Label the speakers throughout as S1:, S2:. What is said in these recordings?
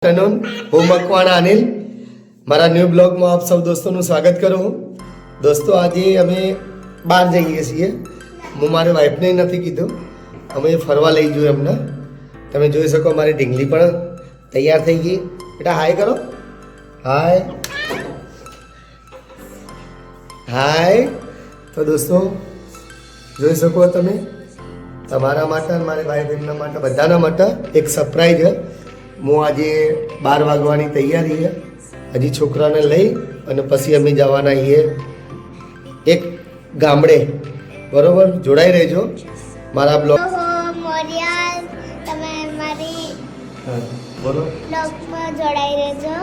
S1: afternoon હું મકવાણા અનિલ મારા new બ્લોગમાં આપ સૌ દોસ્તોનું સ્વાગત કરું છું દોસ્તો આજે અમે બહાર જઈએ છીએ હું મારી વાઈફને નથી કીધું અમે ફરવા લઈ જઈએ એમને તમે જોઈ શકો મારી ઢીંગલી પણ તૈયાર થઈ ગઈ બેટા હાય કરો હાય હાય તો દોસ્તો જોઈ શકો તમે તમારા માટે અને મારી વાઈફ એમના માટે બધાના માટે એક સરપ્રાઈઝ છે હું આજે 12 વાગવાની તૈયારી છે હજી છોકરાને લઈ અને પછી અમે જવાના છીએ એક ગામડે બરોબર જોડાઈ રહેજો મારા બ્લોગ
S2: મોરિયાલ તમે મારી
S1: બોલો
S2: બ્લોગમાં જોડાઈ રહેજો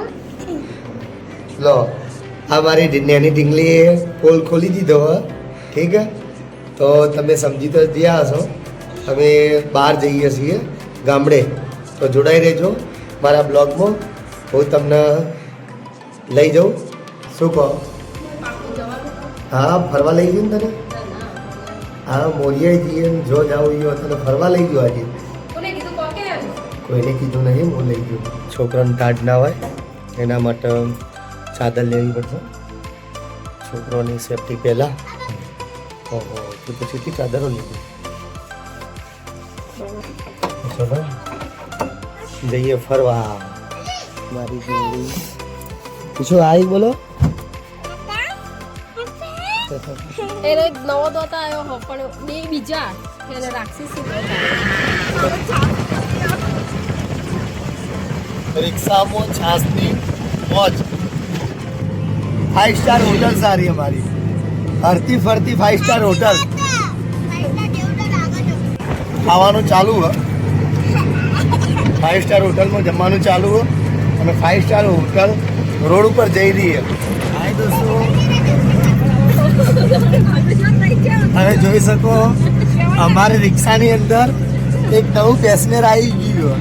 S1: લો આ મારી નાની ઢીંગલીએ પોલ ખોલી દીધો હે ઠીક હે તો તમે સમજી તો ગયા હશો અમે બહાર જઈએ છીએ ગામડે તો જોડાઈ રહેજો મારા બ્લોગમાં હું તમને લઈ જાઉં શું કહો હા ફરવા લઈ ગયું ને તને હા મોરિયાએ જઈએ ને જો જાઉં એ તને ફરવા લઈ ગયો આજે કોઈને કીધું નહીં હું લઈ ગયો છોકરાને ટાઢ ના હોય એના માટે ચાદર લેવી પડશે છોકરોની સેફટી પહેલાં ઓહો તો પછીથી ચાદરો લીધી ચલો જઈએ ફરવા મારી જોડી પૂછો આઈ બોલો
S3: એને નવો દોતા આવ્યો હો પણ બે બીજા એને રાક્ષસી
S1: રિક્ષામાં છાસની મોજ 5 સ્ટાર હોટલ સારી અમારી હરતી ફરતી 5 સ્ટાર હોટલ ખાવાનું ચાલુ હે 5 સ્ટાર હોટલમાં જમવાનું ચાલુ હે અને 5 સ્ટાર હોટલ રોડ ઉપર જઈ રહી છે હાય દોસ્તો હવે જોઈ શકો અમારી રિક્ષાની અંદર એક નવું પેસેન્જર આવી ગયું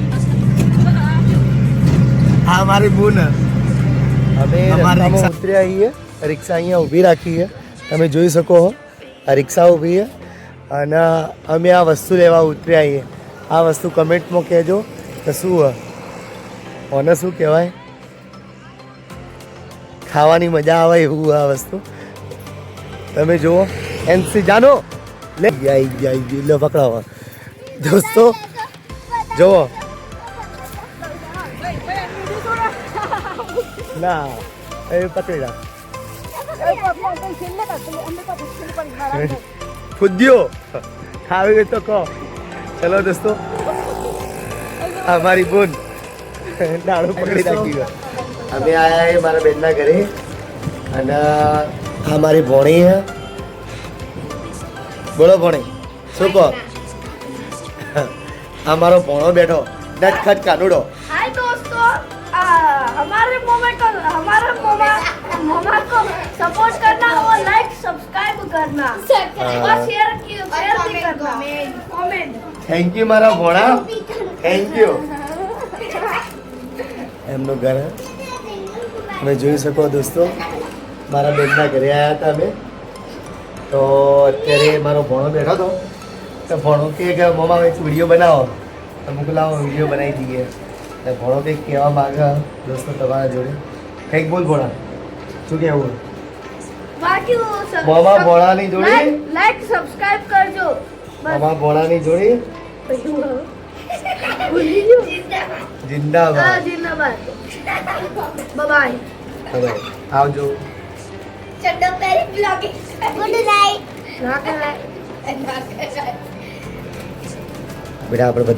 S1: હા મારી બૂન હવે અમારી રિક્ષા ઉતરી આવી છે રિક્ષા અહીંયા ઊભી રાખી છે તમે જોઈ શકો આ રિક્ષા ઊભી છે અને અમે આ વસ્તુ લેવા ઉતર્યા છીએ આ વસ્તુ કમેન્ટમાં કહેજો કે શું હોય ઓને શું કહેવાય ખાવાની મજા આવે એવું આ વસ્તુ તમે જુઓ એનસી જાનો લે આવી લે પકડાવો દોસ્તો જુઓ ના એ પકડી રાખ ખુદ્યો ખાવી ગઈ તો કહો ચલો દોસ્તો અમારી બોન ડાળો પકડી રાખી ગયો અમે આયા એ મારા બેનના ઘરે અને આ મારી ભોણી હે બોલો ભોણી શું કહો આ મારો ભોણો બેઠો નટખટ કાનુડો
S3: हाय दोस्तों हमारे मोमा को सपोर्ट करना और लाइक सब्सक्राइब करना और शेयर भी करना कमेंट
S1: થેન્ક યુ મારા ભોણા થેન્ક યુ એમનું ઘર તમે જોઈ શકો દોસ્તો મારા બેનના ઘરે આવ્યા હતા અમે તો અત્યારે મારો ભોણો બેઠો હતો તો ભોણો કે મમ્મા એક વિડીયો બનાવો તો મૂક લાવો વિડીયો બનાવી દઈએ એટલે ભોણો કંઈક કહેવા માગે દોસ્તો તમારા જોડે કંઈક બોલ ભોણા શું કહેવું
S3: બાકી
S1: મમ્મા ભોણાની જોડી
S3: લાઈક સબસ્ક્રાઇબ કરજો
S1: મમ્મા ભોણાની જોડી જિંદાબાદ
S3: જિંદાબાદ બાય
S1: હવે આવજો
S2: ચડ્ડો પહેરી બ્લોગિંગ ગુડ નાઈટ
S1: બેટા આપણે